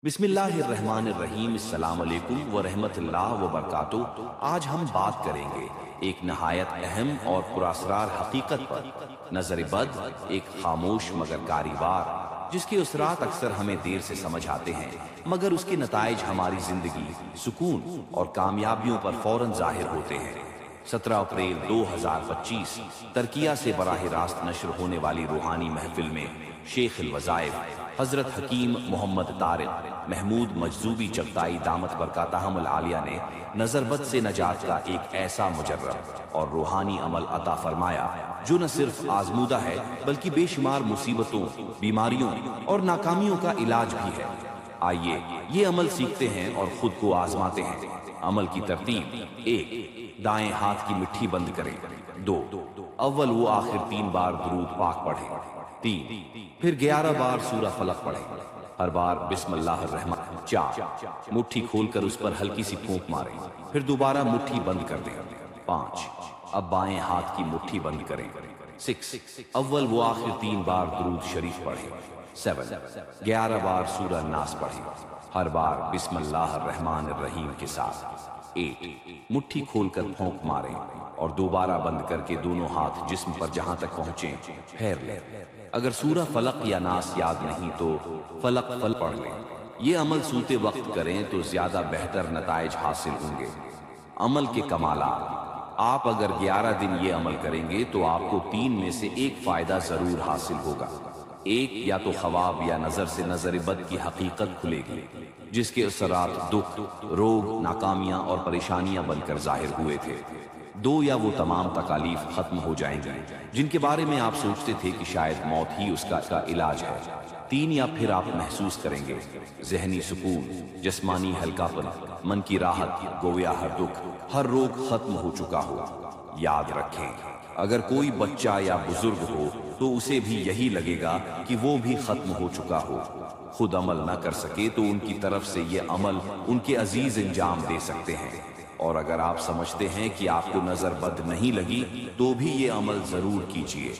बिस्मिल्लाहिर्रहमानिर्रहीम। अस्सलाम वालेकुम वरहमतुल्लाह वबरकातुह। आज हम बात करेंगे एक नहायत अहम और पुरअसरार हकीकत पर। नजर बद एक खामोश मगर कारीवार, जिसके असरात अक्सर हमें देर से समझ आते हैं, मगर उसके नताइज हमारी जिंदगी, सुकून और कामयाबियों पर फौरन जाहिर होते हैं। 17 अप्रैल 2025 तरकिया से बराह रास्त नश्र होने वाली रूहानी महफिल में शेख अल-वज़ाइफ हजरत हकीम मोहम्मद तारिक महमूद मजजूबी चगताई दामत बरकातहमुल आलिया ने नजरबद से नजात का एक ऐसा मुजर्रब और रूहानी अमल अता फरमाया जो न सिर्फ आजमूदा है बल्कि बेशुमार मुसीबतों, बीमारियों और नाकामियों का इलाज भी है। आइए ये अमल सीखते हैं और खुद को आजमाते हैं। अमल की तरतीब: 1. दाएं हाथ की मिट्टी बंद करें। 2. अव्वल वो आखिर 3 बार दुरूद पाक पढ़ें। 3. फिर 11 बार सूरह फलक पढ़ें, हर बार बिस्मिल्लाहिर्रहमान। 4. मुट्ठी खोलकर उस पर हल्की सी फूंक मारें, फिर दोबारा मुट्ठी बंद कर दें। 5. अब बाएं हाथ की मुट्ठी बंद करें। 6. अव्वल वो आखिर 3 बार दुरूद शरीफ पढ़ें। 7. 11 बार सूरह नास पढ़ें, हर बार बिस्मिल्लाहिर्रहमानिर्रहीम के साथ। 8. मुट्ठी खोलकर फूंक मारें और दोबारा बंद करके दोनों हाथ जिस्म पर जहां तक पहुंचे फेर लें। अगर सूरह फलक या नास याद नहीं तो फलक फल पढ़ लें। ये अमल सूते वक्त करें तो ज्यादा बेहतर नताइज हासिल होंगे। अमल के कमालात: आप अगर 11 दिन ये अमल करेंगे तो आपको 3 में से एक फायदा जरूर हासिल होगा। एक, या तो ख्वाब या नजर से नजर बद की हकीकत खुलेगी, जिसके असरात दुख, रोग, नाकामियां और परेशानियां बनकर जाहिर हुए थे। 2, या वो तमाम तकालीफ खत्म हो जाएंगी जिनके बारे में आप सोचते थे कि शायद मौत ही उसका इलाज है। 3, या फिर आप महसूस करेंगे जहनी सुकून, जिस्मानी हल्कापन, मन की राहत, गोया हर दुख, हर रोग खत्म हो चुका हो। याद रखें, अगर कोई बच्चा या बुजुर्ग हो तो उसे भी यही लगेगा कि वो भी खत्म हो चुका हो। खुद अमल न कर सके तो उनकी तरफ से ये अमल उनके अजीज इंजाम दे सकते हैं। और अगर आप समझते हैं कि आपको नजर बद नहीं लगी तो भी ये अमल जरूर कीजिए।